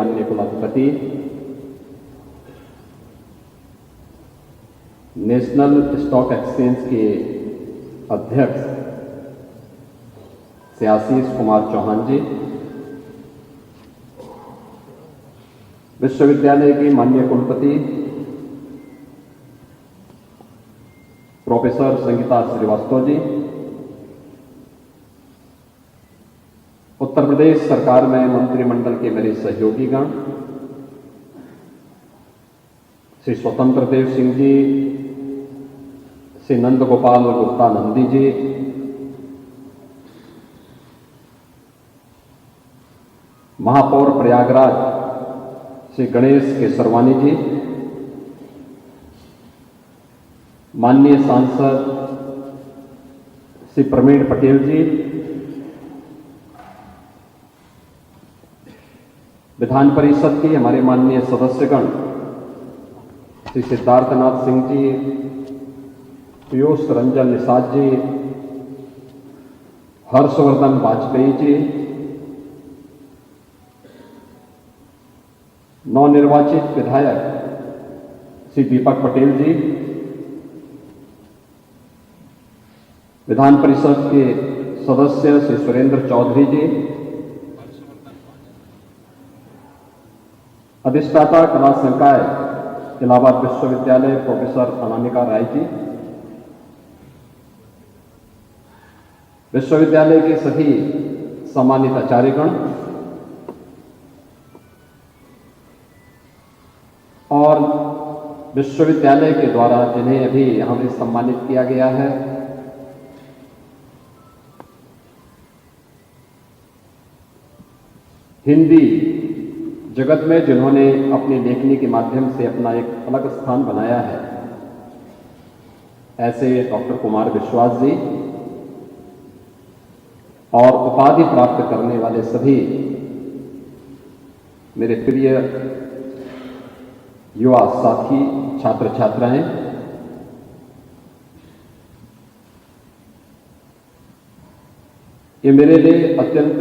माननीय कुलाधिपति, national stock exchange के अध्यक्ष श्री आशीष कुमार चौहान जी, विश्वविद्यालय की माननीय कुलपति प्रोफेसर संगीता श्रीवास्तव जी, उत्तर प्रदेश सरकार में मंत्रिमंडल के मेरे सहयोगीगण, श्री स्वतंत्र देव सिंह जी, श्री नंद गोपाल गुप्ता नंदी जी, महापौर प्रयागराज श्री गणेश केसरवानी जी, माननीय सांसद श्री प्रवीण पटेल जी, विधान परिषद के हमारे माननीय सदस्यगण श्री सिद्धार्थनाथ सिंह जी, पीयूष रंजन निषाद जी, हर्षवर्धन वाजपेयी जी, नवनिर्वाचित विधायक श्री दीपक पटेल जी, विधान परिषद के सदस्य श्री सुरेंद्र चौधरी जी, अधिष्ठाता कला संकाय इलाहाबाद विश्वविद्यालय प्रोफेसर अनामिका राय जी, विश्वविद्यालय के सभी सम्मानित आचार्यगण और विश्वविद्यालय के द्वारा जिन्हें अभी यहां भी सम्मानित किया गया है, हिंदी जगत में जिन्होंने अपनी लेखनी के माध्यम से अपना एक अलग स्थान बनाया है, ऐसे डॉक्टर कुमार विश्वास जी और उपाधि प्राप्त करने वाले सभी मेरे प्रिय युवा साथी, छात्र छात्राएं, ये मेरे लिए अत्यंत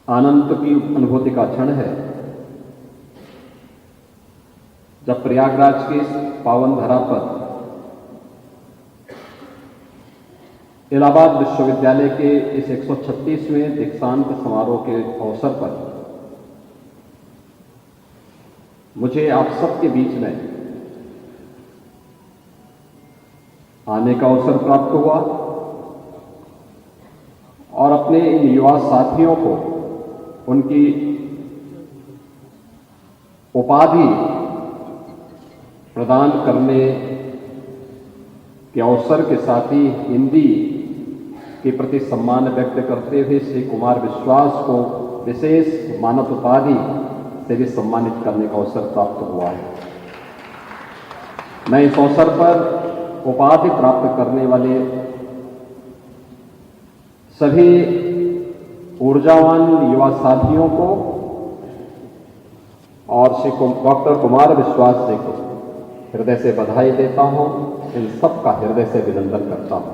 आनंद की अनुभूति का क्षण है जब प्रयागराज की पावन धरा पर इलाहाबाद विश्वविद्यालय के इस 136वें दीक्षांत समारोह के अवसर पर मुझे आप सबके बीच में आने का अवसर प्राप्त हुआ और अपने इन युवा साथियों को उनकी उपाधि प्रदान करने के अवसर के साथ ही हिंदी के प्रति सम्मान व्यक्त करते हुए श्री कुमार विश्वास को विशेष मानद उपाधि से भी सम्मानित करने का अवसर प्राप्त हुआ है। मैं इस अवसर पर उपाधि प्राप्त करने वाले सभी ऊर्जावान युवा साथियों को और श्री डॉक्टर कुमार विश्वास जी को हृदय से बधाई देता हूं, इन सब का हृदय से अभिनंदन करता हूं।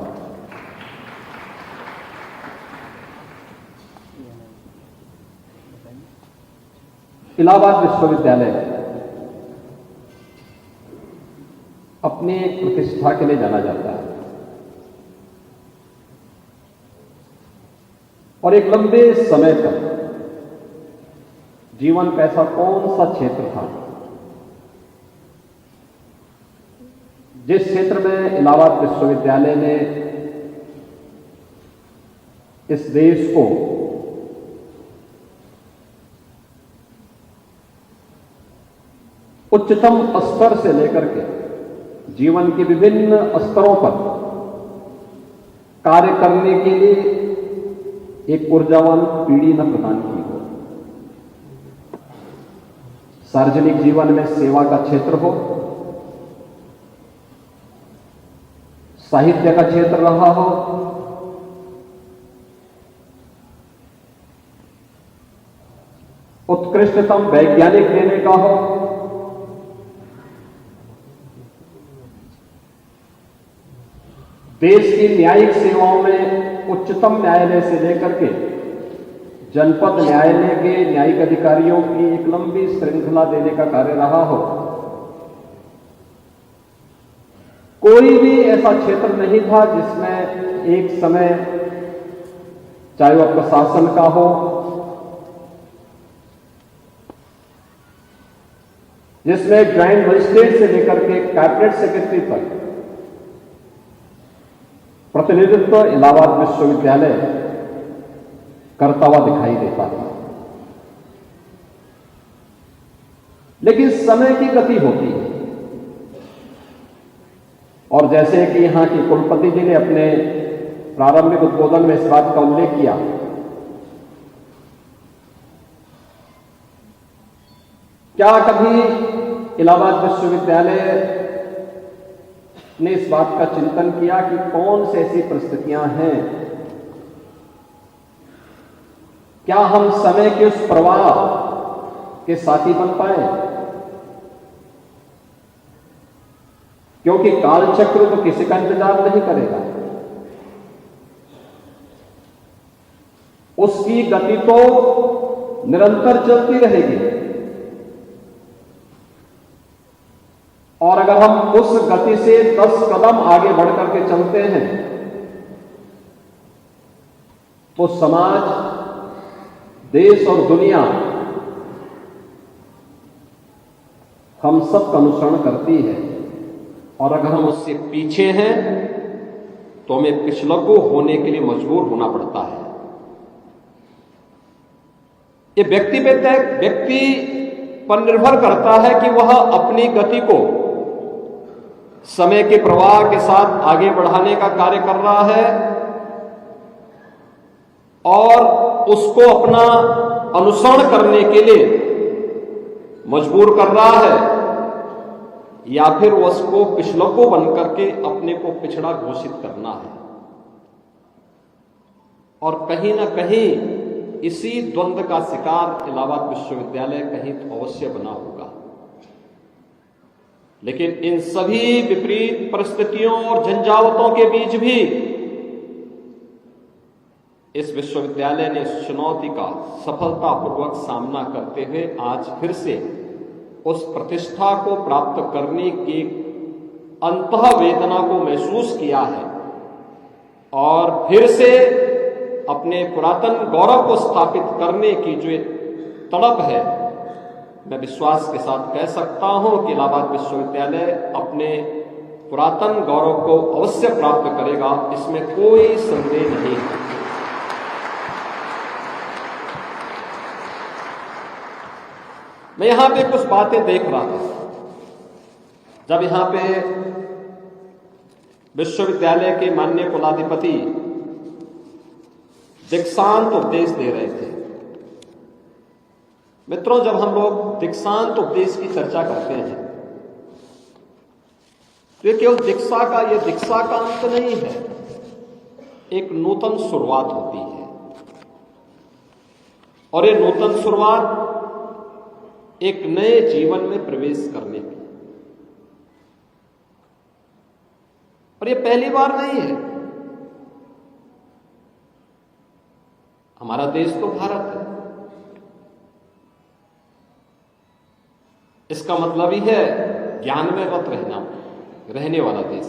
इलाहाबाद विश्वविद्यालय अपनी एक प्रतिष्ठा के लिए जाना जाता है और एक लंबे समय तक जीवन का ऐसा कौन सा क्षेत्र था जिस क्षेत्र में इलाहाबाद विश्वविद्यालय ने इस देश को उच्चतम स्तर से लेकर के जीवन के विभिन्न स्तरों पर कार्य करने के लिए एक ऊर्जावान पीढ़ी न प्रदान की हो। सार्वजनिक जीवन में सेवा का क्षेत्र हो, साहित्य का क्षेत्र रहा हो, उत्कृष्टतम वैज्ञानिक देने का हो, देश की न्यायिक सेवाओं में उच्चतम न्यायालय से लेकर के जनपद न्यायालय के न्यायिक अधिकारियों की एक लंबी श्रृंखला देने का कार्य रहा हो। कोई भी ऐसा क्षेत्र नहीं था जिसमें एक समय, चाहे वह प्रशासन का हो, जिसमें ज्वाइंट मजिस्ट्रेट से लेकर के कैबिनेट सेक्रेटरी तक प्रतिनिधित्व इलाहाबाद विश्वविद्यालय करता हुआ दिखाई देता था। लेकिन समय की गति होती है, और जैसे कि यहां के कुलपति जी ने अपने प्रारंभिक उद्बोधन में इस बात का उल्लेख किया, क्या कभी इलाहाबाद विश्वविद्यालय ने इस बात का चिंतन किया कि कौन सी ऐसी परिस्थितियां हैं, क्या हम समय के उस प्रवाह के साथी बन पाए? क्योंकि कालचक्र तो किसी का इंतजार नहीं करेगा, उसकी गति तो निरंतर चलती रहेगी, और अगर हम उस गति से 10 कदम आगे बढ़कर के चलते हैं तो समाज, देश और दुनिया हम सब का अनुसरण करती है, और अगर हम उससे पीछे हैं तो हमें पिछलग्गू होने के लिए मजबूर होना पड़ता है। ये व्यक्ति पर निर्भर करता है कि वह अपनी गति को समय के प्रवाह के साथ आगे बढ़ाने का कार्य कर रहा है और उसको अपना अनुसरण करने के लिए मजबूर कर रहा है, या फिर उसको पिछलग्गू बनकर के अपने को पिछड़ा घोषित करना है। और कहीं ना कहीं इसी द्वंद्व का शिकार इलाहाबाद विश्वविद्यालय कहीं तो अवश्य बना होगा। लेकिन इन सभी विपरीत परिस्थितियों और झंझावतों के बीच भी इस विश्वविद्यालय ने इस चुनौती का सफलतापूर्वक सामना करते हुए आज फिर से उस प्रतिष्ठा को प्राप्त करने की अंतः वेदना को महसूस किया है, और फिर से अपने पुरातन गौरव को स्थापित करने की जो तड़प है, मैं विश्वास के साथ कह सकता हूं कि इलाहाबाद विश्वविद्यालय अपने पुरातन गौरव को अवश्य प्राप्त करेगा, इसमें कोई संदेह नहीं है। मैं यहां पे कुछ बातें देख रहा था जब यहां पे विश्वविद्यालय के माननीय कुलाधिपति दीक्षांत उपदेश दे रहे थे। मित्रों, जब हम लोग दीक्षांत उपदेश की चर्चा करते हैं तो ये केवल दीक्षा का अंत नहीं है, एक नूतन शुरुआत होती है, और ये नूतन शुरुआत एक नए जीवन में प्रवेश करने की, और ये पहली बार नहीं है। हमारा देश तो भारत है, इसका मतलब ही है ज्ञान में रत रहने वाला देश।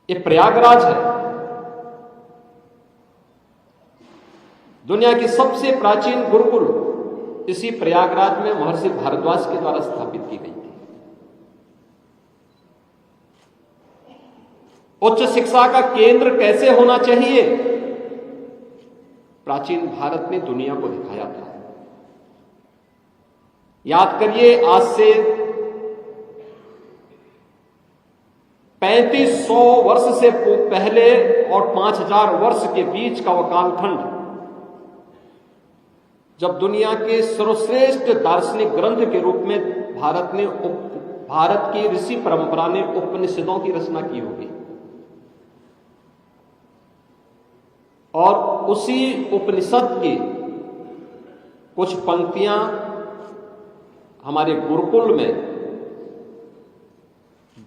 ये प्रयागराज है, दुनिया की सबसे प्राचीन गुरुकुल इसी प्रयागराज में महर्षि भारद्वाज के द्वारा स्थापित की गई थी। उच्च शिक्षा का केंद्र कैसे होना चाहिए, प्राचीन भारत ने दुनिया को दिखाया था। याद करिए, आज से 3500 वर्ष से पहले और 5000 वर्ष के बीच का वह कालखंड, जब दुनिया के सर्वश्रेष्ठ दार्शनिक ग्रंथ के रूप में भारत की ऋषि परंपरा ने उपनिषदों की रचना की होगी, और उसी उपनिषद की कुछ पंक्तियां हमारे गुरुकुल में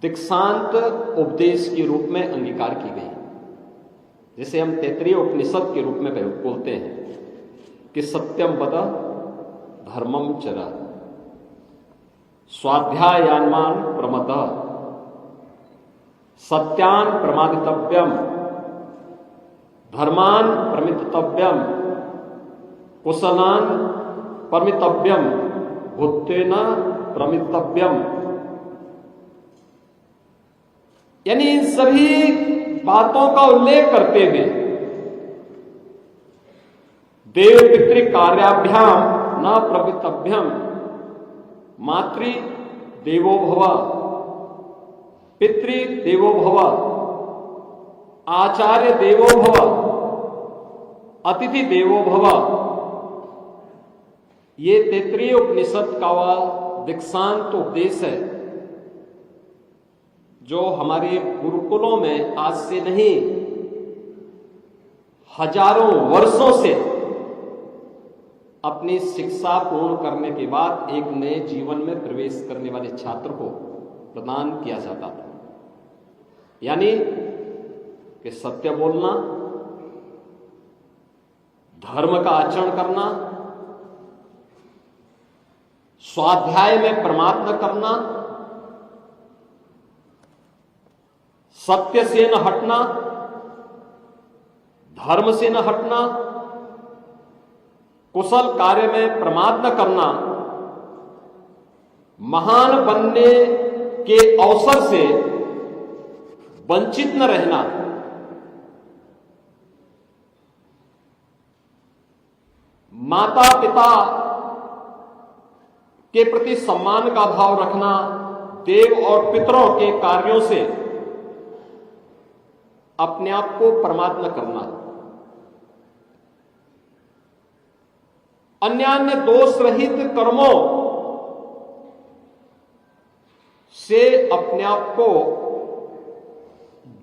दीक्षांत उपदेश के रूप में अंगीकार की गई, जिसे हम तैत्तिरीय उपनिषद के रूप में बोलते हैं कि सत्यम वद धर्मम चर स्वाध्यायान्मान प्रमद सत्यान प्रमादितव्यम धर्मान प्रमितव्यम कुशलान प्रमितव्यम भूतेन प्रमितव्यम। यानी इन सभी बातों का उल्लेख करते हुए देव पितृ कार्याभ्याम न प्रमितव्यम मातृ देवो भव पितृ देवो भव आचार्य देवो भव अतिथि देवो भव। ये तैत्तिरीय उपनिषद का वह दीक्षांत उपदेश है जो हमारे गुरुकुलों में आज से नहीं हजारों वर्षों से अपनी शिक्षा पूर्ण करने के बाद एक नए जीवन में प्रवेश करने वाले छात्र को प्रदान किया जाता था। यानी कि सत्य बोलना, धर्म का आचरण करना, स्वाध्याय में प्रमाद न करना, सत्य से न हटना, धर्म से न हटना, कुशल कार्य में प्रमाद न करना, महान बनने के अवसर से वंचित न रहना, माता पिता के प्रति सम्मान का भाव रखना, देव और पितरों के कार्यों से अपने आप को प्रमाद न करना, अन्यान्य दोष रहित कर्मों से अपने आप को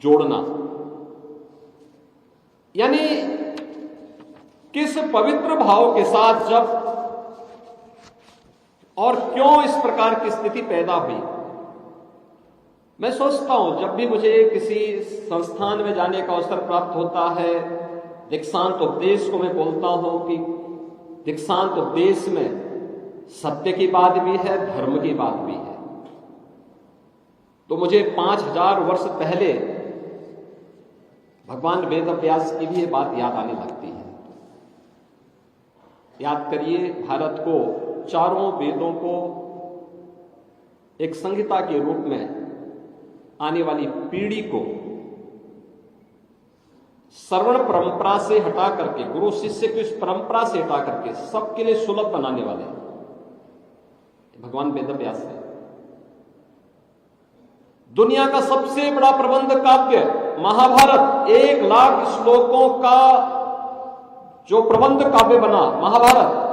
जोड़ना। यानी किस पवित्र भाव के साथ जब और क्यों इस प्रकार की स्थिति पैदा हुई। मैं सोचता हूं जब भी मुझे किसी संस्थान में जाने का अवसर प्राप्त होता है, दीक्षांत उपदेश को मैं बोलता हूं कि दीक्षांत उपदेश में सत्य की बात भी है, धर्म की बात भी है, तो मुझे 5000 वर्ष पहले भगवान वेद व्यास की भी ये बात याद आने लगती है। याद करिए, भारत को चारों वेदों को एक संहिता के रूप में आने वाली पीढ़ी को श्रवण परंपरा से हटा करके, गुरु शिष्य की उस परंपरा से हटा करके सबके लिए सुलभ बनाने वाले भगवान वेद व्यास है। दुनिया का सबसे बड़ा प्रबंध काव्य महाभारत, 1 लाख श्लोकों का जो प्रबंध काव्य बना महाभारत,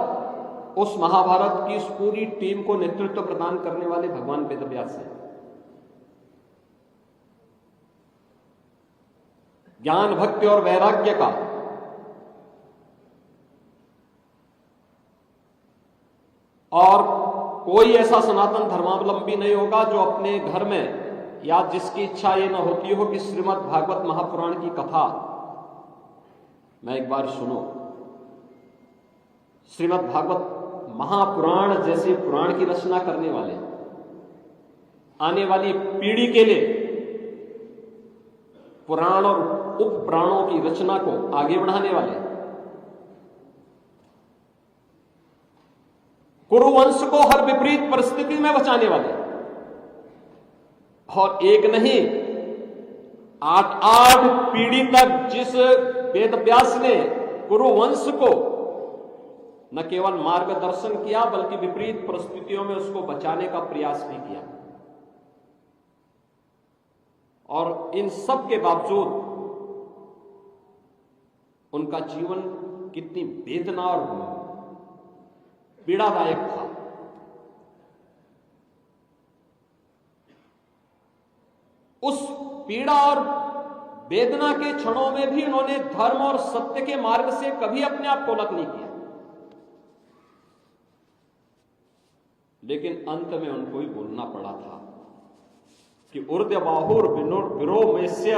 उस महाभारत की इस पूरी टीम को नेतृत्व प्रदान करने वाले भगवान वेद व्यास हैं। ज्ञान भक्ति और वैराग्य का और कोई ऐसा सनातन धर्मावलंबी नहीं होगा जो अपने घर में या जिसकी इच्छा ये न होती हो कि श्रीमद् भागवत महापुराण की कथा मैं एक बार सुनो। श्रीमद् भागवत महापुराण जैसे पुराण की रचना करने वाले, आने वाली पीढ़ी के लिए पुराण और उपपुराणों की रचना को आगे बढ़ाने वाले, कुरुवंश को हर विपरीत परिस्थिति में बचाने वाले, और एक नहीं 8 पीढ़ी तक जिस वेद व्यास ने कुरुवंश को न केवल मार्गदर्शन किया बल्कि विपरीत परिस्थितियों में उसको बचाने का प्रयास भी किया। और इन सब के बावजूद उनका जीवन कितनी वेदना और पीड़ादायक था। उस पीड़ा और वेदना के क्षणों में भी उन्होंने धर्म और सत्य के मार्ग से कभी अपने आप को अलग नहीं किया, लेकिन अंत में उनको ही बोलना पड़ा था कि ऊर्ध्वबाहुर विरोमेस्य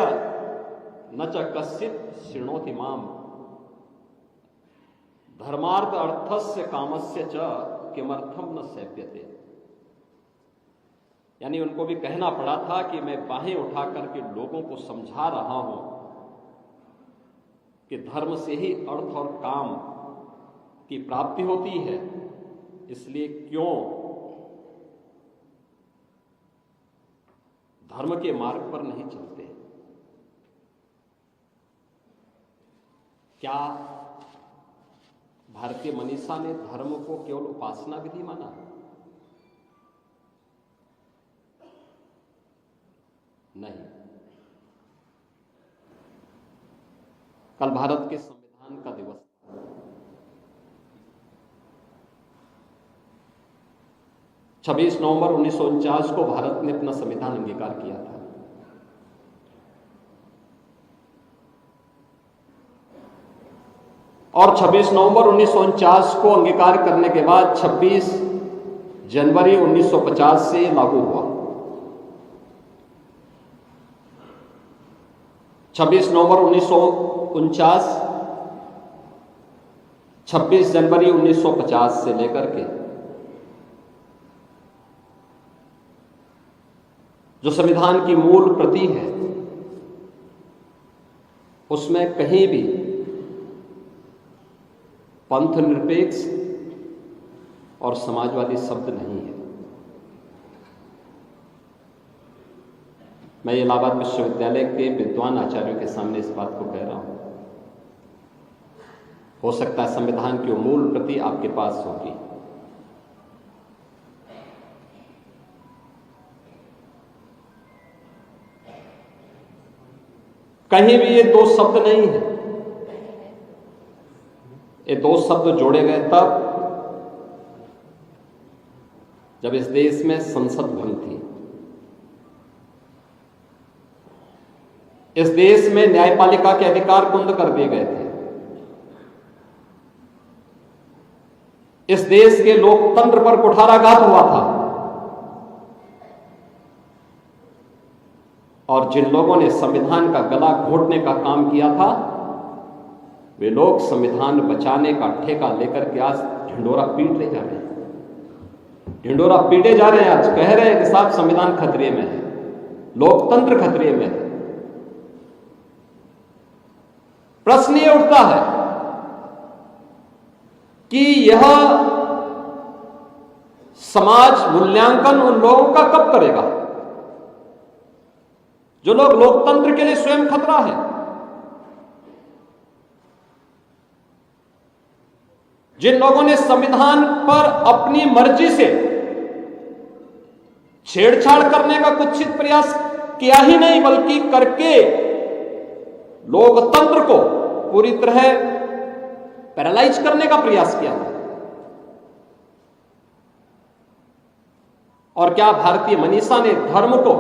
न च कश्चित् शृणोति माम धर्मार्थ अर्थस्य कामस्य च किमर्थम न सेव्यते। यानी उनको भी कहना पड़ा था कि मैं बाहें उठा करके लोगों को समझा रहा हूं कि धर्म से ही अर्थ और काम की प्राप्ति होती है, इसलिए क्यों धर्म के मार्ग पर नहीं चलते। क्या भारतीय मनीषा ने धर्म को केवल उपासना विधि माना? नहीं। कल भारत के संविधान का दिवस था। 26 नवंबर 1949 को भारत ने अपना संविधान अंगीकार किया था। और 26 नवंबर 1949 को अंगीकार करने के बाद 26 जनवरी 1950 से लागू हुआ। 26 नवंबर 1949, 26 जनवरी 1950 से लेकर के जो संविधान की मूल प्रति है उसमें कहीं भी पंथ निरपेक्ष और समाजवादी शब्द नहीं है। मैं इलाहाबाद विश्वविद्यालय के विद्वान आचार्यों के सामने इस बात को कह रहा हूं। हो सकता है संविधान की मूल प्रति आपके पास होगी, कहीं भी ये दो शब्द नहीं है। ये दो शब्द जोड़े गए तब जब इस देश में संसद भंग थी, इस देश में न्यायपालिका के अधिकार कुंद कर दिए गए थे, इस देश के लोकतंत्र पर कुठाराघात हुआ था, और जिन लोगों ने संविधान का गला घोटने का काम किया था वे लोग संविधान बचाने का ठेका लेकर के आज ढिंडोरा पीट ले जा रहे हैं। ढिंडोरा पीटे जा रहे हैं, आज कह रहे हैं कि साहब संविधान खतरे में है, लोकतंत्र खतरे में है। प्रश्न ये उठता है कि यह समाज मूल्यांकन उन लोगों का कब करेगा जो लोग लोकतंत्र के लिए स्वयं खतरा है, जिन लोगों ने संविधान पर अपनी मर्जी से छेड़छाड़ करने का कुत्सित प्रयास किया ही नहीं बल्कि करके लोकतंत्र को पूरी तरह पैरालाइज करने का प्रयास किया था। और क्या भारतीय मनीषा ने धर्म को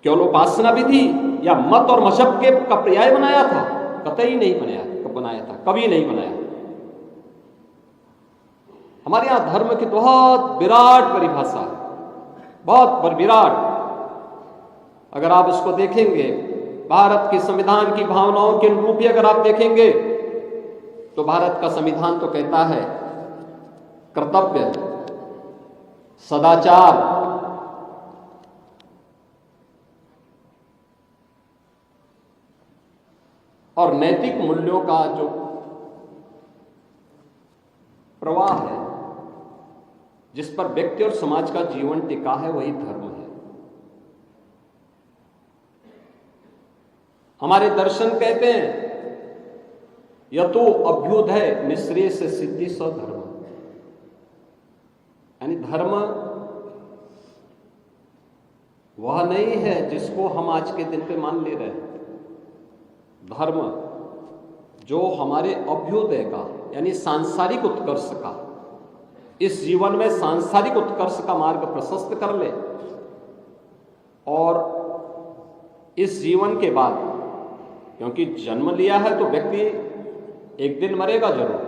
केवल उपासना विधि या मत और मजहब के का पर्याय बनाया था? कतई नहीं बनाया था, कभी नहीं बनाया। हमारे यहां धर्म की बहुत विराट परिभाषा है, बहुत विराट। अगर आप इसको देखेंगे, भारत के संविधान की भावनाओं के अनुरूप ही अगर आप देखेंगे तो भारत का संविधान तो कहता है कर्तव्य, सदाचार, और नैतिक मूल्यों का जो प्रवाह है जिस पर व्यक्ति और समाज का जीवन टिका है वही धर्म है। हमारे दर्शन कहते हैं यतो अभ्युदय निःश्रेयस से सिद्धि सधर्म, यानी धर्म वह नहीं है जिसको हम आज के दिन पे मान ले रहे हैं। धर्म जो हमारे अभ्युदय का यानी सांसारिक उत्कर्ष का, इस जीवन में सांसारिक उत्कर्ष का मार्ग प्रशस्त कर ले, और इस जीवन के बाद, क्योंकि जन्म लिया है तो व्यक्ति एक दिन मरेगा जरूर,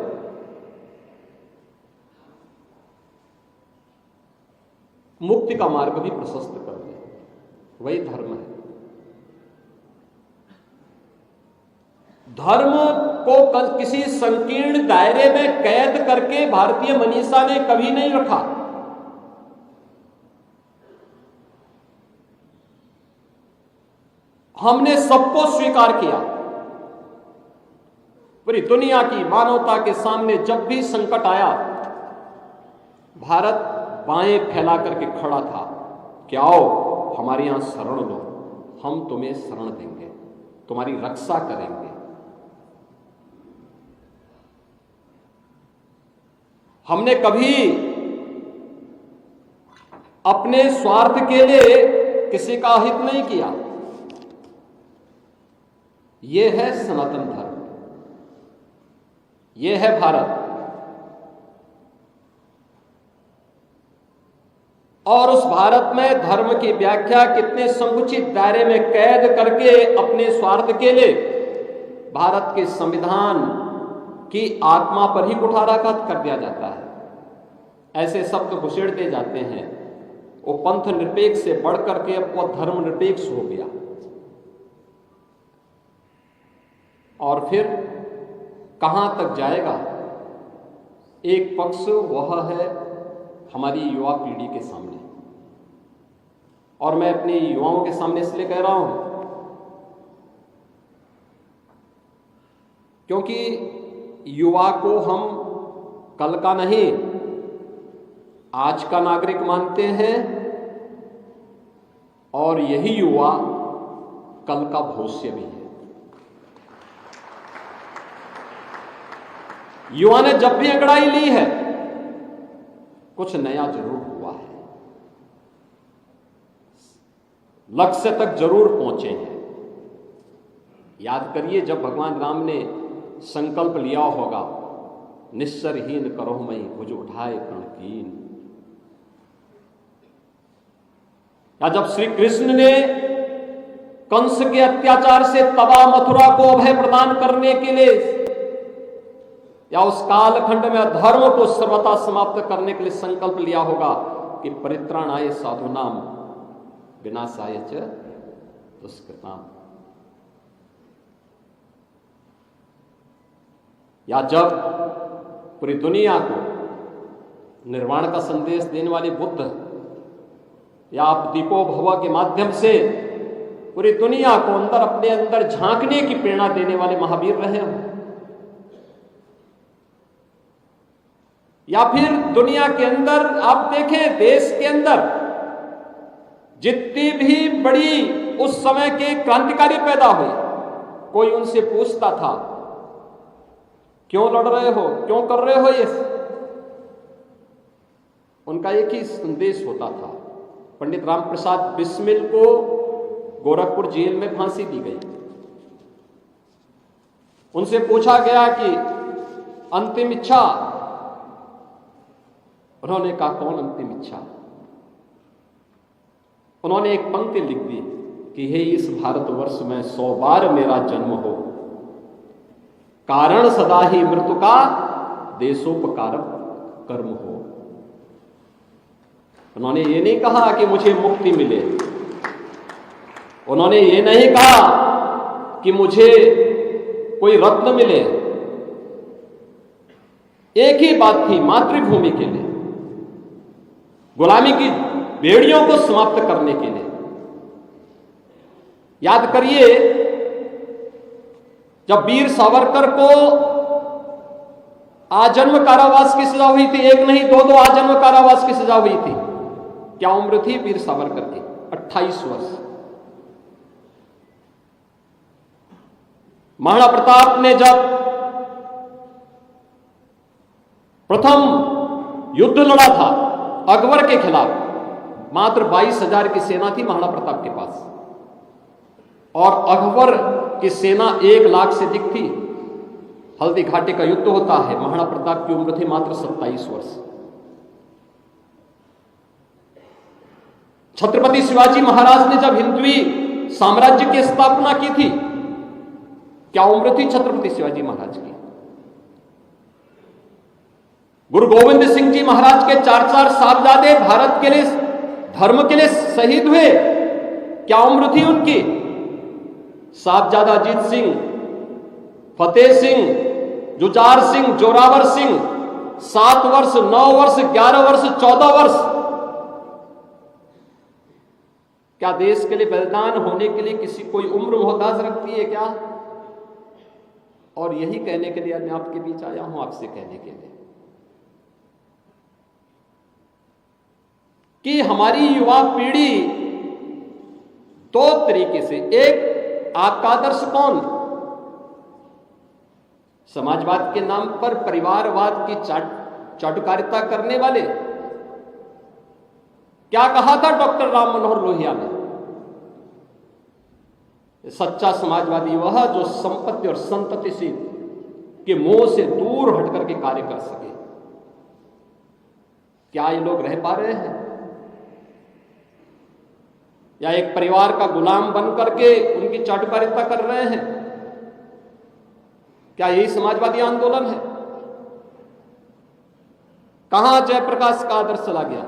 मुक्ति का मार्ग भी प्रशस्त कर ले, वही धर्म है। धर्म को किसी संकीर्ण दायरे में कैद करके भारतीय मनीषा ने कभी नहीं रखा। हमने सबको स्वीकार किया। पूरी दुनिया की मानवता के सामने जब भी संकट आया, भारत बाएं फैला करके खड़ा था कि आओ हमारे यहां शरण लो, हम तुम्हें शरण देंगे, तुम्हारी रक्षा करेंगे। हमने कभी अपने स्वार्थ के लिए किसी का हित नहीं किया। यह है सनातन धर्म, यह है भारत। और उस भारत में धर्म की व्याख्या कितने संकुचित दायरे में कैद करके अपने स्वार्थ के लिए भारत के संविधान की आत्मा पर ही कुठाराघात कर दिया जाता है। ऐसे शब्द घुसेड़ते जाते हैं। वो पंथ निरपेक्ष से बढ़कर के अब वो धर्म निरपेक्ष हो गया। और फिर कहां तक जाएगा? एक पक्ष वह है हमारी युवा पीढ़ी के सामने, और मैं अपने युवाओं के सामने इसलिए कह रहा हूं क्योंकि युवा को हम कल का नहीं, आज का नागरिक मानते हैं, और यही युवा कल का भविष्य भी है। युवा ने जब भी अंगड़ाई ली है, कुछ नया जरूर हुआ है, लक्ष्य तक जरूर पहुंचे हैं। याद करिए, जब भगवान राम ने संकल्प लिया होगा, निस्सरहीन करो मई भुज उठाए प्रणकीन, या जब श्री कृष्ण ने कंस के अत्याचार से तबाह मथुरा को अभय प्रदान करने के लिए, या उस कालखंड में अधर्म को सर्वथा समाप्त करने के लिए संकल्प लिया होगा कि परित्राणाय साधूनाम विनाशाय च दुष्कृताम, या जब पूरी दुनिया को निर्वाण का संदेश देने वाले बुद्ध, या आप दीपो भव के माध्यम से पूरी दुनिया को अंदर अपने अंदर झांकने की प्रेरणा देने वाले महावीर रहे हो, या फिर दुनिया के अंदर आप देखें, देश के अंदर जितनी भी बड़ी उस समय के क्रांतिकारी पैदा हुए, कोई उनसे पूछता था क्यों लड़ रहे हो, क्यों कर रहे हो ये? उनका एक ही संदेश होता था। पंडित राम प्रसाद बिस्मिल को गोरखपुर जेल में फांसी दी गई। उनसे पूछा गया कि अंतिम इच्छा, उन्होंने कहा कौन अंतिम इच्छा? उन्होंने एक पंक्ति लिख दी कि हे इस भारतवर्ष में 100 बार मेरा जन्म हो, कारण सदा ही मृत्यु का देशोपकारक कर्म हो। उन्होंने ये नहीं कहा कि मुझे मुक्ति मिले, उन्होंने ये नहीं कहा कि मुझे कोई रत्न मिले। एक ही बात थी, मातृभूमि के लिए, गुलामी की बेड़ियों को समाप्त करने के लिए। याद करिए, जब वीर सावरकर को आजन्म कारावास की सजा हुई थी, एक नहीं दो आजन्म कारावास की सजा हुई थी, क्या उम्र थी वीर सावरकर की? 28 वर्ष। महाराणा प्रताप ने जब प्रथम युद्ध लड़ा था अकबर के खिलाफ, मात्र 22,000 की सेना थी महाराणा प्रताप के पास, और अकबर की सेना 1 लाख से अधिक थी। हल्दी घाटी का युद्ध होता है, महाराणा प्रताप की उम्र थी मात्र 27 वर्ष। छत्रपति शिवाजी महाराज ने जब हिंदवी साम्राज्य की स्थापना की थी, क्या उम्र थी छत्रपति शिवाजी महाराज की? गुरु गोविंद सिंह जी महाराज के 4 साहबजादे भारत के लिए, धर्म के लिए शहीद हुए, क्या उम्र थी उनकी? साहबजादा अजीत सिंह फतेह सिंह, जुझार सिंह, जोरावर सिंह 7 वर्ष, 9 वर्ष, 11 वर्ष, 14 वर्ष, क्या देश के लिए बलिदान होने के लिए किसी कोई उम्र मोहताज रखती है क्या? और यही कहने के लिए मैं आपके बीच आया हूं, आपसे कहने के लिए कि हमारी युवा पीढ़ी 2 तरीके से, एक आपका आदर्श कौन? समाजवाद के नाम पर परिवारवाद की चाटुकारिता करने वाले। क्या कहा था डॉक्टर राम मनोहर लोहिया ने? सच्चा समाजवादी वह जो संपत्ति और संतति से के मोह से दूर हटकर के कार्य कर सके। क्या ये लोग रह पा रहे हैं? या एक परिवार का गुलाम बन करके उनकी चाटुकारिता कर रहे हैं? क्या यही समाजवादी आंदोलन है? कहां जयप्रकाश का आदर्श चला गया?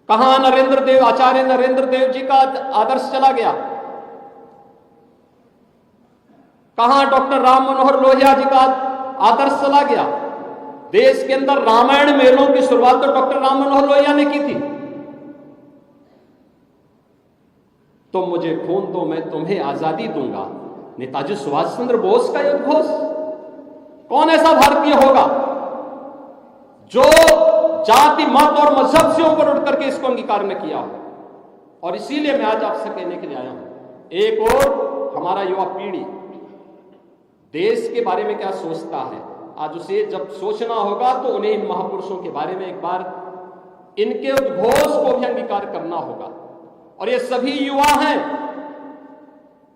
कहां नरेंद्र देव, आचार्य नरेंद्र देव जी का आदर्श चला गया? कहां डॉक्टर राम मनोहर लोहिया जी का आदर्श चला गया? देश के अंदर रामायण मेलों की शुरुआत तो डॉक्टर राम मनोहर लोहिया ने की थी। तुम मुझे खून दो, मैं तुम्हें आजादी दूंगा, नेताजी सुभाष चंद्र बोस का यह घोष। कौन ऐसा भारतीय होगा जो जाति, मत और मजहब से ऊपर उठ करके इसको अंगीकार न किया हो? और इसीलिए मैं आज आपसे कहने के लिए आया हूं, एक और हमारा युवा पीढ़ी देश के बारे में क्या सोचता है, आज उसे जब सोचना होगा तो उन्हें इन महापुरुषों के बारे में एक बार इनके उद्घोष को भी अंगीकार करना होगा। और ये सभी युवा हैं।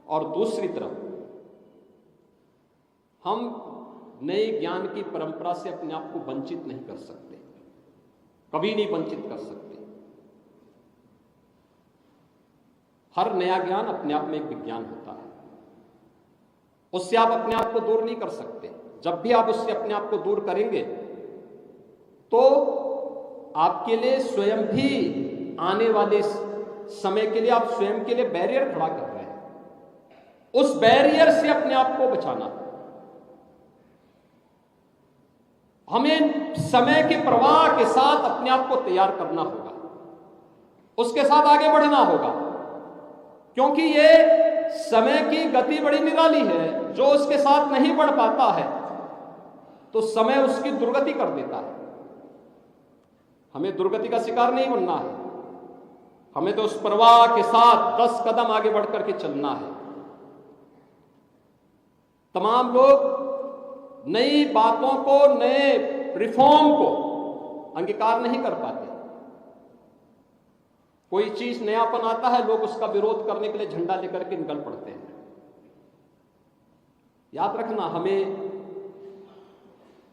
और दूसरी तरफ हम नए ज्ञान की परंपरा से अपने आप को वंचित नहीं कर सकते, कभी नहीं वंचित कर सकते। हर नया ज्ञान अपने आप में एक विज्ञान होता है, उससे आप अपने आप को दूर नहीं कर सकते। जब भी आप उससे अपने आप को दूर करेंगे तो आपके लिए स्वयं भी आने वाले समय के लिए आप स्वयं के लिए बैरियर खड़ा कर रहे हैं। उस बैरियर से अपने आप को बचाना, हमें समय के प्रवाह के साथ अपने आप को तैयार करना होगा, उसके साथ आगे बढ़ना होगा, क्योंकि ये समय की गति बड़ी निराली है। जो उसके साथ नहीं बढ़ पाता है तो समय उसकी दुर्गति कर देता है। हमें दुर्गति का शिकार नहीं बनना है, हमें तो उस प्रवाह के साथ 10 कदम आगे बढ़ करके चलना है। तमाम लोग नई बातों को, नए रिफॉर्म को अंगीकार नहीं कर पाते। कोई चीज नयापन आता है, लोग उसका विरोध करने के लिए झंडा लेकर के निकल पड़ते हैं। याद रखना, हमें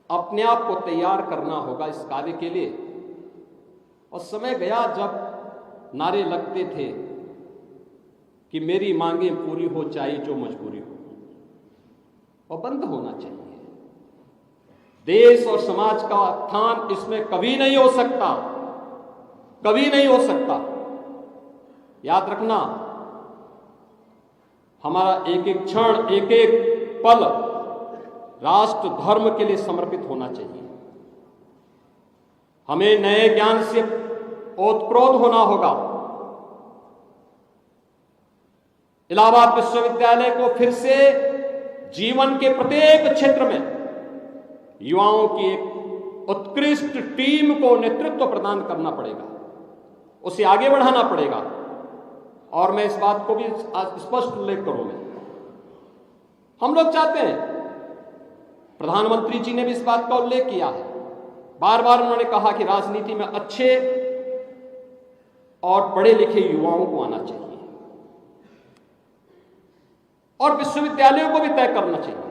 अपने आप को तैयार करना होगा इस कार्य के लिए। और समय गया जब नारे लगते थे कि मेरी मांगें पूरी हो चाहे जो मजबूरी हो, और बंद होना चाहिए। देश और समाज का उत्थान इसमें कभी नहीं हो सकता, कभी नहीं हो सकता। याद रखना, हमारा एक एक क्षण, एक एक पल राष्ट्र धर्म के लिए समर्पित होना चाहिए। हमें नए ज्ञान से ओतप्रोत होना होगा। इलाहाबाद विश्वविद्यालय को फिर से जीवन के प्रत्येक क्षेत्र में युवाओं की एक उत्कृष्ट टीम को नेतृत्व प्रदान करना पड़ेगा, उसे आगे बढ़ाना पड़ेगा। और मैं इस बात को भी स्पष्ट उल्लेख करूं, हम लोग चाहते हैं, प्रधानमंत्री जी ने भी इस बात का उल्लेख किया है, बार बार उन्होंने कहा कि राजनीति में अच्छे और पढ़े लिखे युवाओं को आना चाहिए। और विश्वविद्यालयों को भी तय करना चाहिए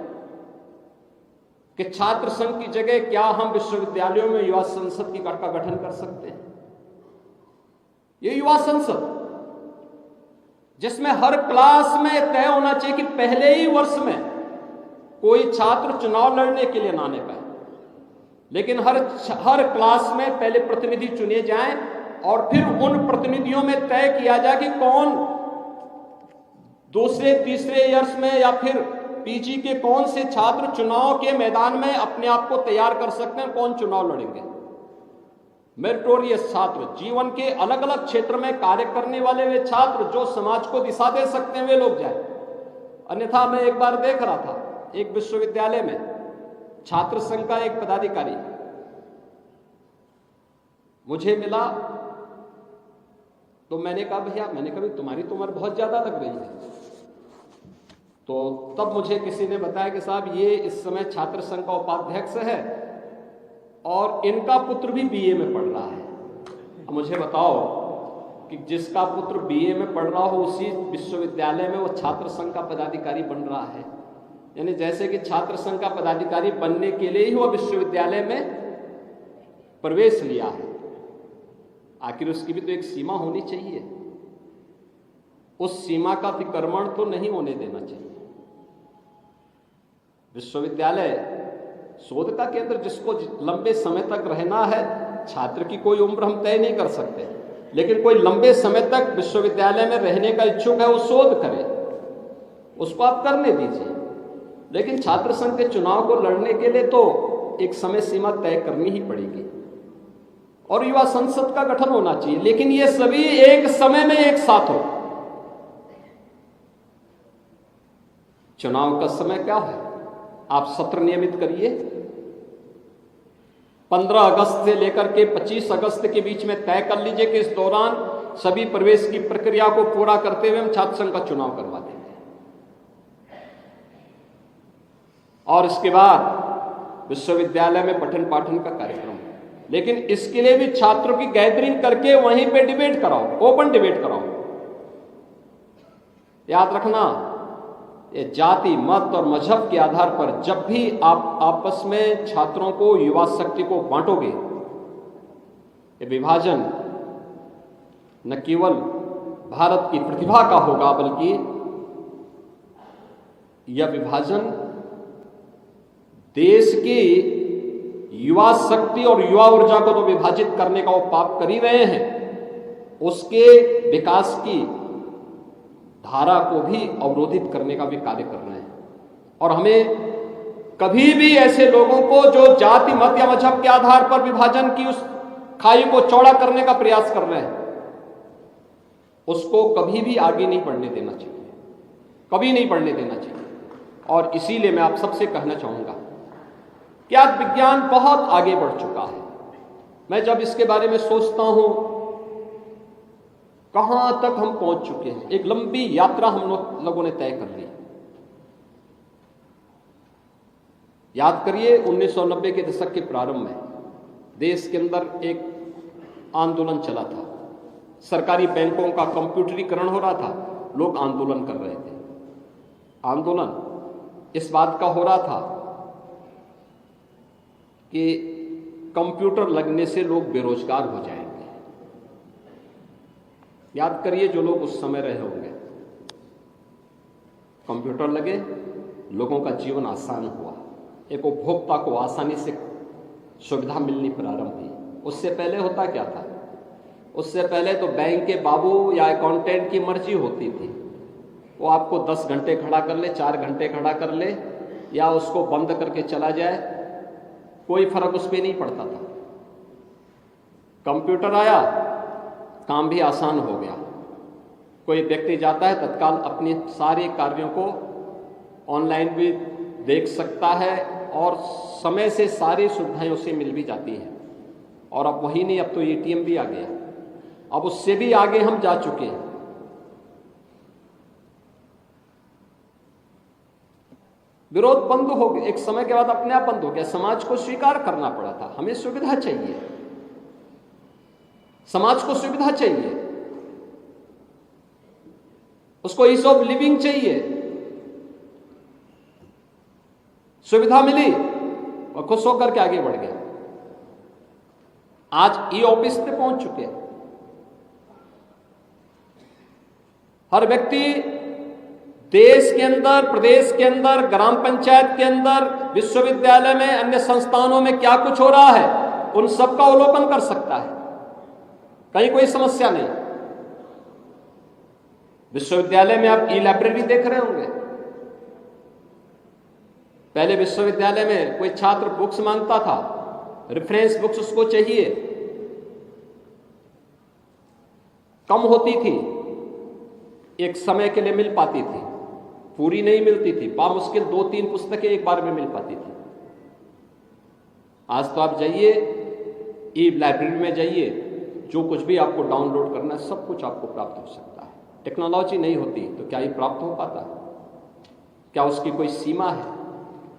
कि छात्र संघ की जगह क्या हम विश्वविद्यालयों में युवा संसद का गठन कर सकते हैं। ये युवा संसद जिसमें हर क्लास में तय होना चाहिए कि पहले ही वर्ष में कोई छात्र चुनाव लड़ने के लिए ना आने पाए, लेकिन हर क्लास में पहले प्रतिनिधि चुने जाएं और फिर उन प्रतिनिधियों में तय किया जाए कि कौन दूसरे तीसरे ईयर्स में या फिर पीजी के कौन से छात्र चुनाव के मैदान में अपने आप को तैयार कर सकते हैं, कौन चुनाव लड़ेंगे? मेरिटोरियस छात्र, जीवन के अलग अलग क्षेत्र में कार्य करने वाले वे छात्र जो समाज को दिशा दे सकते हैं, वे लोग जाए। अन्यथा मैं एक बार देख रहा था एक विश्वविद्यालय में छात्र संघ का एक पदाधिकारी मुझे मिला, तो मैंने कहा भैया, मैंने कहा तुम्हारी तो उम्र बहुत ज्यादा लग रही है। तो तब मुझे किसी ने बताया कि साहब ये इस समय छात्र संघ का उपाध्यक्ष है और इनका पुत्र भी बीए में पढ़ रहा है। अब मुझे बताओ कि जिसका पुत्र बीए में पढ़ रहा हो उसी विश्वविद्यालय में वो छात्र संघ का पदाधिकारी बन रहा है। यानी जैसे कि छात्र संघ का पदाधिकारी बनने के लिए ही वो विश्वविद्यालय में प्रवेश लिया है। आखिर उसकी भी तो एक सीमा होनी चाहिए, उस सीमा का अतिक्रमण तो नहीं होने देना चाहिए। विश्वविद्यालय शोध का केंद्र, जिसको लंबे समय तक रहना है, छात्र की कोई उम्र हम तय नहीं कर सकते, लेकिन कोई लंबे समय तक विश्वविद्यालय में रहने का इच्छुक है वो शोध करे, उसको आप करने दीजिए। लेकिन छात्र संघ के चुनाव को लड़ने के लिए तो एक समय सीमा तय करनी ही पड़ेगी और युवा संसद का गठन होना चाहिए, लेकिन ये सभी एक समय में एक साथ हो। चुनाव का समय क्या है? आप सत्र नियमित करिए, 15 अगस्त से लेकर के 25 अगस्त के बीच में तय कर लीजिए कि इस दौरान सभी प्रवेश की प्रक्रिया को पूरा करते हुए हम छात्र संघ का चुनाव करवा देंगे। और इसके बाद विश्वविद्यालय में पठन पाठन का कार्यक्रम है, लेकिन इसके लिए भी छात्रों की गैदरिंग करके वहीं पे डिबेट कराओ, ओपन डिबेट कराओ। याद रखना, ये जाति, मत और मजहब के आधार पर जब भी आप आपस में छात्रों को, युवा शक्ति को बांटोगे, ये विभाजन न केवल भारत की प्रतिभा का होगा, बल्कि यह विभाजन देश की युवा शक्ति और युवा ऊर्जा को तो विभाजित करने का वो पाप कर ही रहे हैं, उसके विकास की धारा को भी अवरोधित करने का भी कार्य कर रहे हैं। और हमें कभी भी ऐसे लोगों को जो जाति, मत या मजहब के आधार पर विभाजन की उस खाई को चौड़ा करने का प्रयास कर रहे हैं, उसको कभी भी आगे नहीं बढ़ने देना चाहिए, कभी नहीं बढ़ने देना चाहिए। और इसीलिए मैं आप सबसे कहना चाहूंगा कि आज विज्ञान बहुत आगे बढ़ चुका है। मैं जब इसके बारे में सोचता हूं, कहां तक हम पहुंच चुके हैं, एक लंबी यात्रा हम लोगों ने तय कर ली। याद करिए 1990 के दशक के प्रारंभ में देश के अंदर एक आंदोलन चला था, सरकारी बैंकों का कंप्यूटरीकरण हो रहा था, लोग आंदोलन कर रहे थे। आंदोलन इस बात का हो रहा था कि कंप्यूटर लगने से लोग बेरोजगार हो जाएंगे। याद करिए जो लोग उस समय रहे होंगे, कंप्यूटर लगे, लोगों का जीवन आसान हुआ, एक उपभोक्ता को आसानी से सुविधा मिलनी प्रारंभ हुई। उससे पहले होता क्या था? उससे पहले तो बैंक के बाबू या अकाउंटेंट की मर्जी होती थी, वो आपको 10 घंटे खड़ा कर ले, 4 घंटे खड़ा कर ले, या उसको बंद करके चला जाए, कोई फर्क उस पर नहीं पड़ता था। कंप्यूटर आया, काम भी आसान हो गया। कोई व्यक्ति जाता है, तत्काल अपने सारे कार्यों को ऑनलाइन भी देख सकता है और समय से सारी सुविधाएं उसे मिल भी जाती हैं। और अब वही नहीं, अब तो एटीएम भी आ गया, अब उससे भी आगे हम जा चुके हैं। विरोध बंद हो गया, एक समय के बाद अपने आप बंद हो गया। समाज को स्वीकार करना पड़ा था, हमें सुविधा चाहिए, समाज को सुविधा चाहिए, उसको ईज ऑफ लिविंग चाहिए। सुविधा मिली और खुश होकर के आगे बढ़ गया। आज ई ऑफिस पे पहुंच चुके हैं। हर व्यक्ति देश के अंदर, प्रदेश के अंदर, ग्राम पंचायत के अंदर, विश्वविद्यालय में, अन्य संस्थानों में क्या कुछ हो रहा है, उन सब का अवलोकन कर सकता है, कहीं कोई समस्या नहीं। विश्वविद्यालय में आप ई लाइब्रेरी देख रहे होंगे। पहले विश्वविद्यालय में कोई छात्र बुक्स मांगता था, रेफरेंस बुक्स उसको चाहिए, कम होती थी, एक समय के लिए मिल पाती थी, पूरी नहीं मिलती थी, बामुश्किल 2-3 पुस्तकें एक बार में मिल पाती थी। आज तो आप जाइए ई लाइब्रेरी में जाइए, जो कुछ भी आपको डाउनलोड करना है सब कुछ आपको प्राप्त हो सकता है। टेक्नोलॉजी नहीं होती तो क्या ये प्राप्त हो पाता? क्या उसकी कोई सीमा है?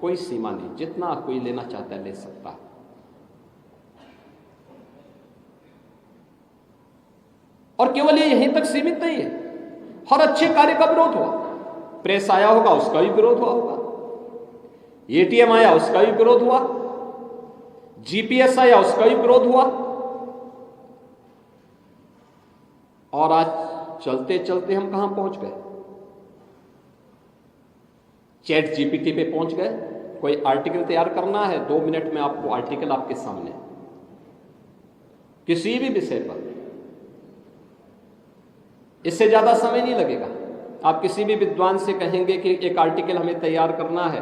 कोई सीमा नहीं, जितना कोई लेना चाहता है ले सकता है। और केवल ये यहीं तक सीमित नहीं है, हर अच्छे कार्य का विरोध हुआ। प्रेस आया होगा, उसका भी विरोध हुआ होगा, एटीएम आया उसका भी विरोध हुआ, जीपीएस आया उसका भी विरोध हुआ, और आज चलते चलते हम कहां पहुंच गए? चैट जीपीटी पे पहुंच गए। कोई आर्टिकल तैयार करना है, 2 मिनट में आपको आर्टिकल आपके सामने, किसी भी विषय पर, इससे ज्यादा समय नहीं लगेगा। आप किसी भी विद्वान से कहेंगे कि एक आर्टिकल हमें तैयार करना है,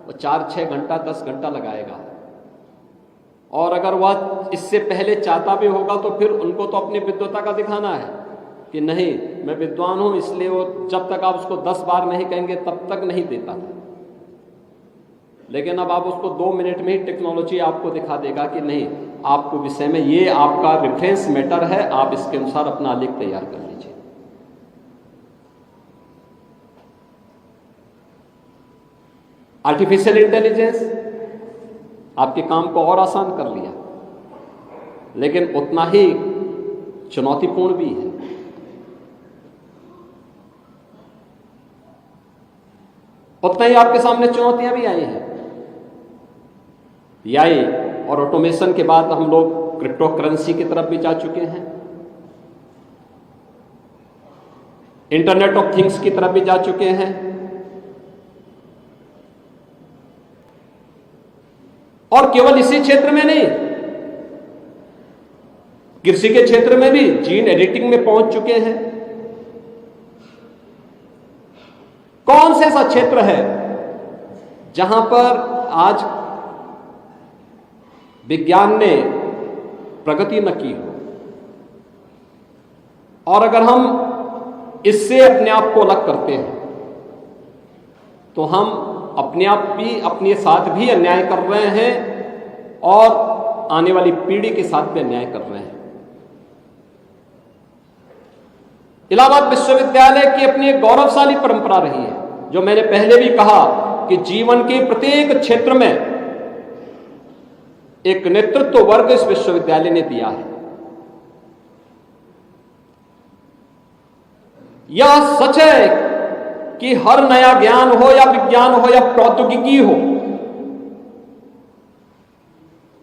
वो 4-6 घंटा 10 घंटा लगाएगा। और अगर वह इससे पहले चाहता भी होगा तो फिर उनको तो अपनी विद्वता का दिखाना है कि नहीं मैं विद्वान हूं, इसलिए वो जब तक आप उसको 10 बार नहीं कहेंगे तब तक नहीं देता था। लेकिन अब आप उसको 2 मिनट में ही टेक्नोलॉजी आपको दिखा देगा कि नहीं, आपको विषय में ये आपका रेफरेंस मैटर है, आप इसके अनुसार अपना आलेख तैयार कर लीजिए। आर्टिफिशियल इंटेलिजेंस आपके काम को और आसान कर लिया, लेकिन उतना ही चुनौतीपूर्ण भी है। उतना ही आपके सामने चुनौतियां भी आई हैं। एआई और ऑटोमेशन के बाद हम लोग क्रिप्टो करेंसी की तरफ भी जा चुके हैं, इंटरनेट ऑफ थिंग्स की तरफ भी जा चुके हैं, और केवल इसी क्षेत्र में नहीं, कृषि के क्षेत्र में भी जीन एडिटिंग में पहुंच चुके हैं। कौन से ऐसा क्षेत्र है जहां पर आज विज्ञान ने प्रगति न की हो? और अगर हम इससे अपने आप को अलग करते हैं तो हम अपने आप भी, अपने साथ भी अन्याय कर रहे हैं और आने वाली पीढ़ी के साथ भी अन्याय कर रहे हैं। इलाहाबाद विश्वविद्यालय की अपनी एक गौरवशाली परंपरा रही है, जो मैंने पहले भी कहा कि जीवन के प्रत्येक क्षेत्र में एक नेतृत्व वर्ग इस विश्वविद्यालय ने दिया है। यह सच है कि हर नया ज्ञान हो या विज्ञान हो या प्रौद्योगिकी हो,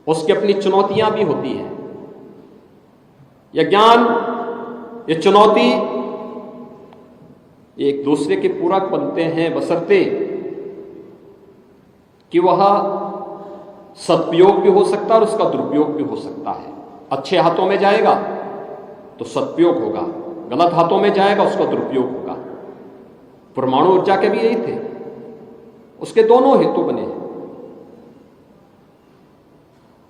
उसकी अपनी चुनौतियां भी होती हैं। यह ज्ञान, यह चुनौती एक दूसरे के पूरक बनते हैं, बशर्ते कि वह सदुपयोग भी हो सकता है और उसका दुरुपयोग भी हो सकता है। अच्छे हाथों में जाएगा तो सदुपयोग होगा, गलत हाथों में जाएगा उसका दुरुपयोग होगा। परमाणु ऊर्जा के भी यही थे, उसके दोनों हेतु बने हैं।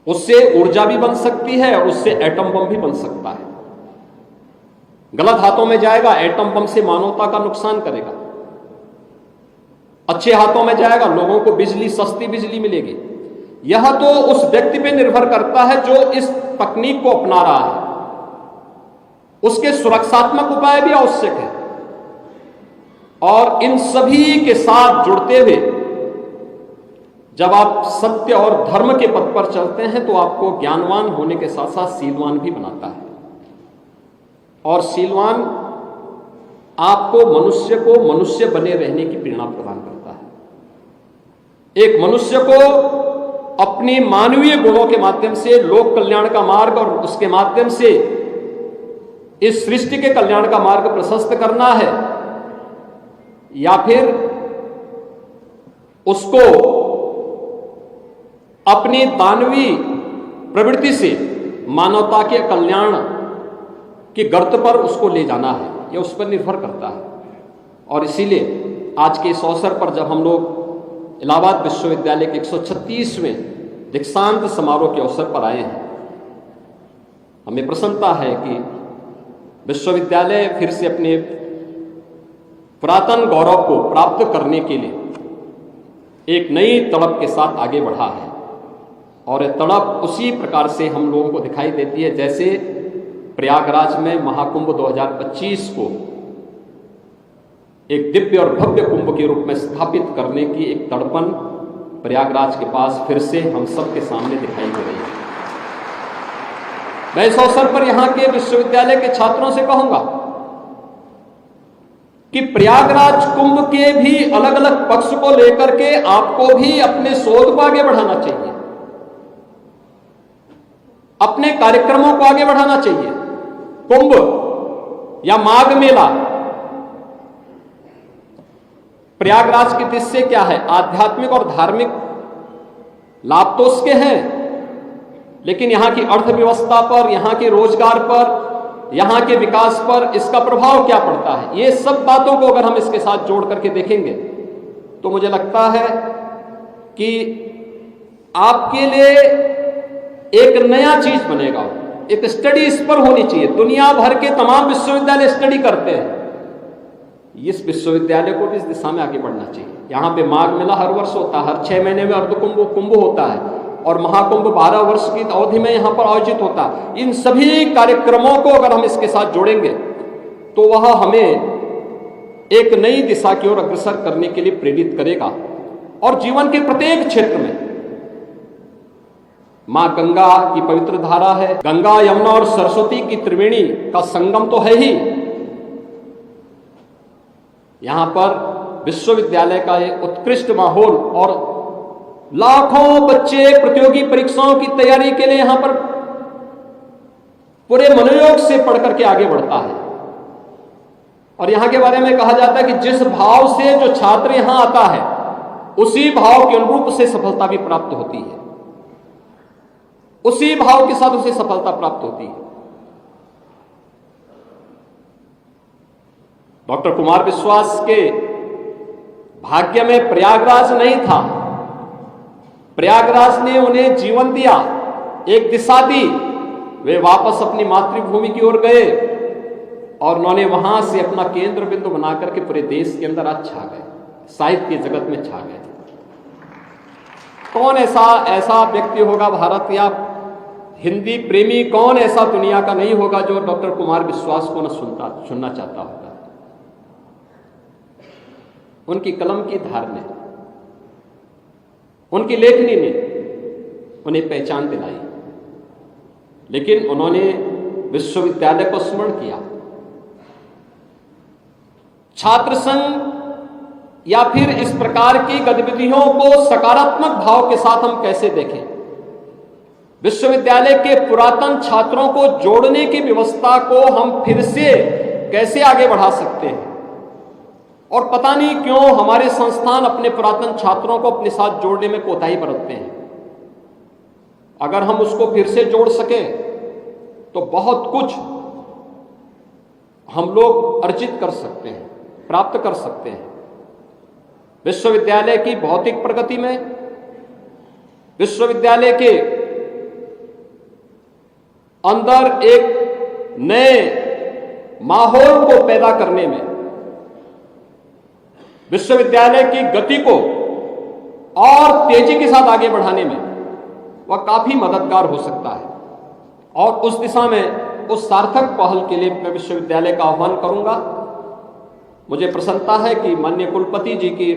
उससे ऊर्जा भी बन सकती है और उससे एटम बम भी बन सकता है। गलत हाथों में जाएगा, एटम बम से मानवता का नुकसान करेगा। अच्छे हाथों में जाएगा, लोगों को बिजली, सस्ती बिजली मिलेगी। यह तो उस व्यक्ति पे निर्भर करता है जो इस तकनीक को अपना रहा है। उसके सुरक्षात्मक उपाय भी आवश्यक है, और इन सभी के साथ जुड़ते हुए जब आप सत्य और धर्म के पथ पर चलते हैं तो आपको ज्ञानवान होने के साथ साथ सीलवान भी बनाता है। और सीलवान आपको, मनुष्य को मनुष्य बने रहने की प्रेरणा प्रदान करता है। एक मनुष्य को अपनी मानवीय गुणों के माध्यम से लोक कल्याण का मार्ग और उसके माध्यम से इस सृष्टि के कल्याण का मार्ग प्रशस्त करना है, या फिर उसको अपनी दानवी प्रवृत्ति से मानवता के कल्याण के गर्त पर उसको ले जाना है, यह उस पर निर्भर करता है। और इसीलिए आज के इस अवसर पर जब हम लोग इलाहाबाद विश्वविद्यालय के 136वें दीक्षांत समारोह के अवसर पर आए हैं, हमें प्रसन्नता है कि विश्वविद्यालय फिर से अपने पुरातन गौरव को प्राप्त करने के लिए एक नई तड़प के साथ आगे बढ़ा है। और यह तड़प उसी प्रकार से हम लोगों को दिखाई देती है जैसे प्रयागराज में महाकुंभ 2025 को एक दिव्य और भव्य कुंभ के रूप में स्थापित करने की एक तड़पन प्रयागराज के पास फिर से हम सबके सामने दिखाई दे रही है। मैं इस अवसर पर यहां के विश्वविद्यालय के छात्रों से कहूंगा कि प्रयागराज कुंभ के भी अलग अलग पक्ष को लेकर के आपको भी अपने शोध को आगे बढ़ाना चाहिए, अपने कार्यक्रमों को आगे बढ़ाना चाहिए। कुंभ या माघ मेला प्रयागराज की दृष्टि से क्या है, आध्यात्मिक और धार्मिक लाभ तो उसके हैं, लेकिन यहां की अर्थव्यवस्था पर, यहां के रोजगार पर, यहां के विकास पर इसका प्रभाव क्या पड़ता है, ये सब बातों को अगर हम इसके साथ जोड़ करके देखेंगे तो मुझे लगता है कि आपके लिए एक नया चीज बनेगा। एक स्टडी इस पर होनी चाहिए। दुनिया भर के तमाम विश्वविद्यालय स्टडी करते हैं, इस विश्वविद्यालय को भी इस दिशा में आगे बढ़ना चाहिए। यहाँ पे माघ मेला हर वर्ष होता है, हर 6 महीने में कुंभ होता है, और महाकुंभ 12 वर्ष की अवधि में यहाँ पर आयोजित होता है। इन सभी कार्यक्रमों को अगर हम इसके साथ जोड़ेंगे तो वह हमें एक नई दिशा की ओर अग्रसर करने के लिए प्रेरित करेगा। और जीवन के प्रत्येक क्षेत्र में मां गंगा की पवित्र धारा है, गंगा यमुना और सरस्वती की त्रिवेणी का संगम तो है ही। यहां पर विश्वविद्यालय का एक उत्कृष्ट माहौल और लाखों बच्चे प्रतियोगी परीक्षाओं की तैयारी के लिए यहां पर पूरे मनोयोग से पढ़ करके आगे बढ़ता है। और यहां के बारे में कहा जाता है कि जिस भाव से जो छात्र यहां आता है उसी भाव के अनुरूप उसे सफलता भी प्राप्त होती है, उसी भाव के साथ उसे सफलता प्राप्त होती है। डॉक्टर कुमार विश्वास के भाग्य में प्रयागराज नहीं था, प्रयागराज ने उन्हें जीवन दिया, एक दिशा दी। वे वापस अपनी मातृभूमि की ओर गए और उन्होंने वहां से अपना केंद्र बिंदु बनाकर के पूरे देश के अंदर आज छा गए, साहित्य के जगत में छा गए। कौन ऐसा व्यक्ति होगा भारत या हिंदी प्रेमी, कौन ऐसा दुनिया का नहीं होगा जो डॉक्टर कुमार विश्वास को न सुनना चाहता होगा। उनकी कलम की धार ने, उनकी लेखनी ने उन्हें पहचान दिलाई, लेकिन उन्होंने विश्वविद्यालय को स्मरण किया। छात्र संघ या फिर इस प्रकार की गतिविधियों को सकारात्मक भाव के साथ हम कैसे देखें, विश्वविद्यालय के पुरातन छात्रों को जोड़ने की व्यवस्था को हम फिर से कैसे आगे बढ़ा सकते हैं। और पता नहीं क्यों हमारे संस्थान अपने पुरातन छात्रों को अपने साथ जोड़ने में कोताही बरतते हैं। अगर हम उसको फिर से जोड़ सके तो बहुत कुछ हम लोग अर्जित कर सकते हैं, प्राप्त कर सकते हैं। विश्वविद्यालय की भौतिक प्रगति में, विश्वविद्यालय के अंदर एक नए माहौल को पैदा करने में, विश्वविद्यालय की गति को और तेजी के साथ आगे बढ़ाने में वह काफी मददगार हो सकता है। और उस दिशा में उस सार्थक पहल के लिए मैं विश्वविद्यालय का आह्वान करूंगा। मुझे प्रसन्नता है कि माननीय कुलपति जी के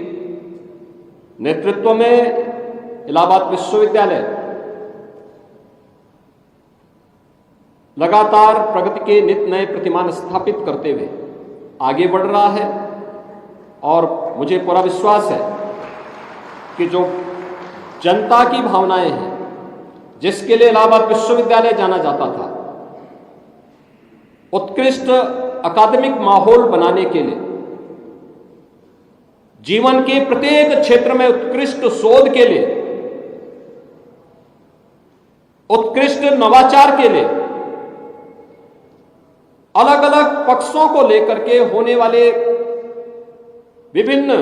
नेतृत्व में इलाहाबाद विश्वविद्यालय लगातार प्रगति के नित नए प्रतिमान स्थापित करते हुए आगे बढ़ रहा है। और मुझे पूरा विश्वास है कि जो जनता की भावनाएं हैं, जिसके लिए इलाहाबाद विश्वविद्यालय जाना जाता था, उत्कृष्ट अकादमिक माहौल बनाने के लिए, जीवन के प्रत्येक क्षेत्र में उत्कृष्ट शोध के लिए, उत्कृष्ट नवाचार के लिए, अलग अलग पक्षों को लेकर के होने वाले विभिन्न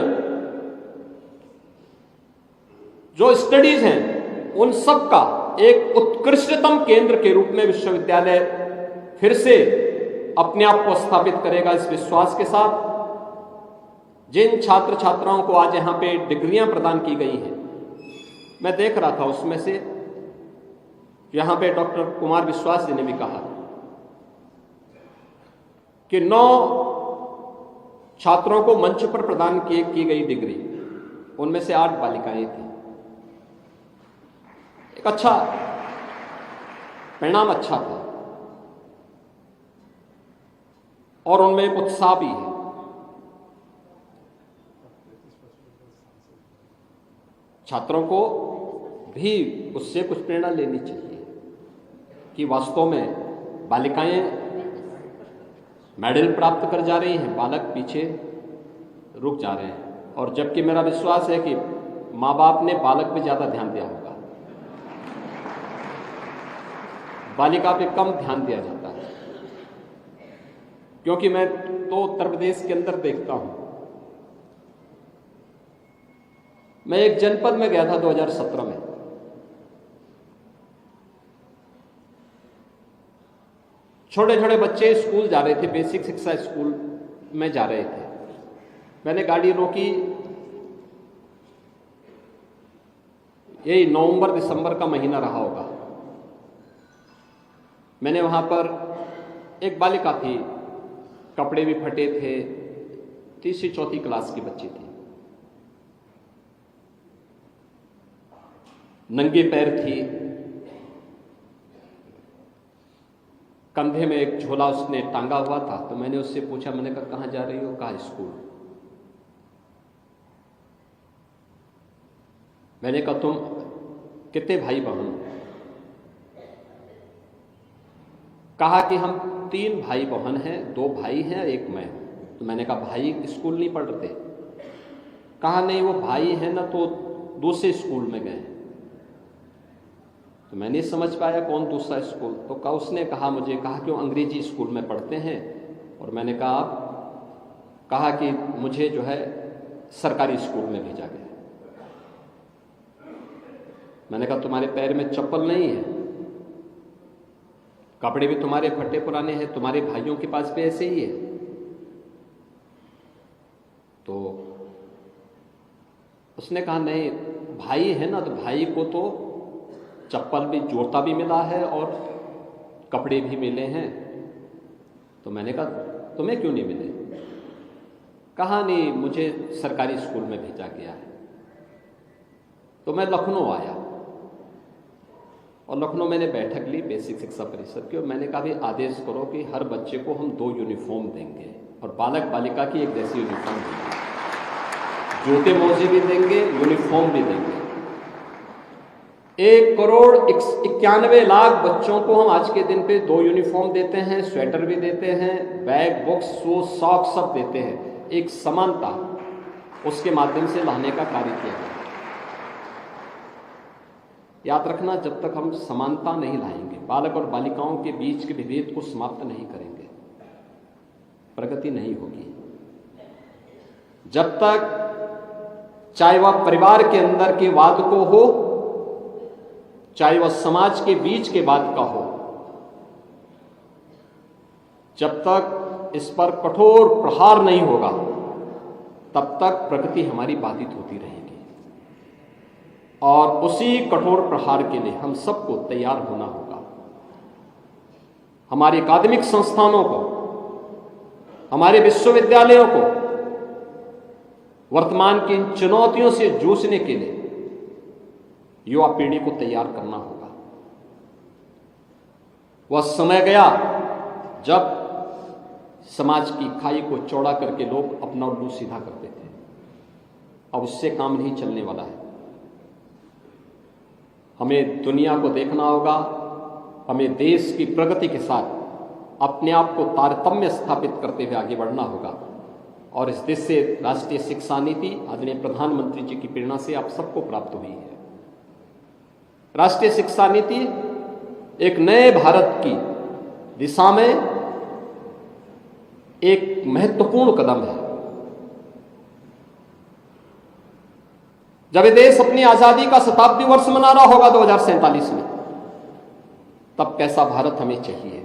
जो स्टडीज हैं उन सब का एक उत्कृष्टतम केंद्र के रूप में विश्वविद्यालय फिर से अपने आप को स्थापित करेगा। इस विश्वास के साथ जिन छात्र छात्राओं को आज यहां पे डिग्रियां प्रदान की गई हैं, मैं देख रहा था उसमें से यहां पे डॉक्टर कुमार विश्वास जी ने भी कहा कि 9 छात्रों को मंच पर प्रदान की गई डिग्री, उनमें से 8 बालिकाएं थी। एक अच्छा परिणाम अच्छा था और उनमें एक उत्साह भी है। छात्रों को भी उससे कुछ प्रेरणा लेनी चाहिए कि वास्तव में बालिकाएं मेडल प्राप्त कर जा रही हैं, बालक पीछे रुक जा रहे हैं। और जबकि मेरा विश्वास है कि माँ बाप ने बालक पे ज्यादा ध्यान दिया होगा, बालिका पे कम ध्यान दिया जाता है। क्योंकि मैं तो उत्तर प्रदेश के अंदर देखता हूं, मैं एक जनपद में गया था 2017 में, छोटे छोटे बच्चे स्कूल जा रहे थे, बेसिक शिक्षा स्कूल में जा रहे थे। मैंने गाड़ी रोकी, यही नवंबर दिसंबर का महीना रहा होगा। मैंने वहां पर एक बालिका थी, कपड़े भी फटे थे, 3री 4ठी क्लास की बच्ची थी, नंगे पैर थी, कंधे में एक झोला उसने टांगा हुआ था। तो मैंने उससे पूछा, मैंने कहा कहां जा रही हो? कहा स्कूल। मैंने कहा तुम कितने भाई बहन? कहा कि हम 3 भाई बहन हैं, 2 भाई हैं, 1 मैं हूं। तो मैंने कहा भाई स्कूल नहीं पढ़ रहे? कहा नहीं, वो भाई है ना तो दूसरे स्कूल में गए। तो मैंने समझ पाया कौन दूसरा स्कूल। तो उसने कहा मुझे, कहा कि वो अंग्रेजी स्कूल में पढ़ते हैं। और मैंने कहा आप? कहा कि मुझे जो है सरकारी स्कूल में भेजा गया। मैंने कहा तुम्हारे पैर में चप्पल नहीं है, कपड़े भी तुम्हारे फटे पुराने हैं, तुम्हारे भाइयों के पास भी ऐसे ही है। तो उसने कहा नहीं, भाई है ना तो भाई को तो चप्पल भी, जूता भी मिला है और कपड़े भी मिले हैं। तो मैंने कहा तुम्हें क्यों नहीं मिले? कहा नहीं, मुझे सरकारी स्कूल में भेजा गया है। तो मैं लखनऊ आया और लखनऊ मैंने बैठक ली बेसिक शिक्षा परिषद की, और मैंने कहा भी आदेश करो कि हर बच्चे को हम 2 यूनिफॉर्म देंगे और बालक बालिका की एक जैसी यूनिफॉर्म देंगे, जूते मोजे भी देंगे, यूनिफॉर्म भी देंगे। 1,91,00,000 बच्चों को हम आज के दिन पे 2 यूनिफॉर्म देते हैं, स्वेटर भी देते हैं, बैग, बुक्स, शूज, सॉक्स सब देते हैं। एक समानता उसके माध्यम से लाने का कार्य किया गया। याद रखना, जब तक हम समानता नहीं लाएंगे, बालक और बालिकाओं के बीच के विभेद को समाप्त नहीं करेंगे, प्रगति नहीं होगी। जब तक चाहे वह परिवार के अंदर के वाद को हो, चाहे वह समाज के बीच के बात का हो, जब तक इस पर कठोर प्रहार नहीं होगा, तब तक प्रगति हमारी बाधित होती रहेगी। और उसी कठोर प्रहार के लिए हम सबको तैयार होना होगा। हमारे अकादमिक संस्थानों को, हमारे विश्वविद्यालयों को वर्तमान की इन चुनौतियों से जूझने के लिए युवा पीढ़ी को तैयार करना होगा। वह समय गया जब समाज की खाई को चौड़ा करके लोग अपना उल्लू सीधा करते थे। अब उससे काम नहीं चलने वाला है। हमें दुनिया को देखना होगा, हमें देश की प्रगति के साथ अपने आप को तारतम्य स्थापित करते हुए आगे बढ़ना होगा। और इस देश से राष्ट्रीय शिक्षा नीति आदरणीय प्रधानमंत्री जी की प्रेरणा से आप सबको प्राप्त हुई है। राष्ट्रीय शिक्षा नीति एक नए भारत की दिशा में एक महत्वपूर्ण कदम है। जब ये देश अपनी आजादी का शताब्दी वर्ष मना रहा होगा 2047 में, तब कैसा भारत हमें चाहिए।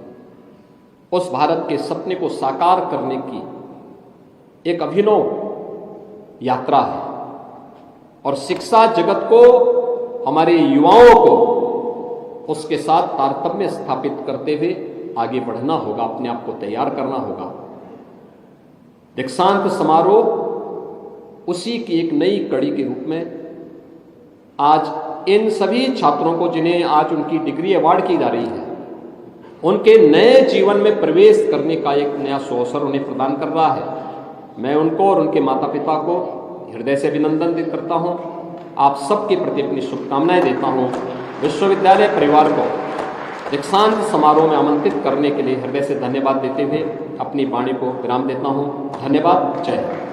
उस भारत के सपने को साकार करने की एक अभिनव यात्रा है और शिक्षा जगत को, हमारे युवाओं को उसके साथ तारतम्य स्थापित करते हुए आगे बढ़ना होगा, अपने आप को तैयार करना होगा। दीक्षांत समारोह उसी की एक नई कड़ी के रूप में आज इन सभी छात्रों को, जिन्हें आज उनकी डिग्री अवार्ड की जा रही है, उनके नए जीवन में प्रवेश करने का एक नया अवसर उन्हें प्रदान कर रहा है। मैं उनको और उनके माता पिता को हृदय से अभिनंदन करता हूं। आप सबके प्रति अपनी शुभकामनाएं देता हूं। विश्वविद्यालय परिवार को दीक्षांत समारोह में आमंत्रित करने के लिए हृदय से धन्यवाद देते हुए अपनी वाणी को विराम देता हूं। धन्यवाद। जय हिंद।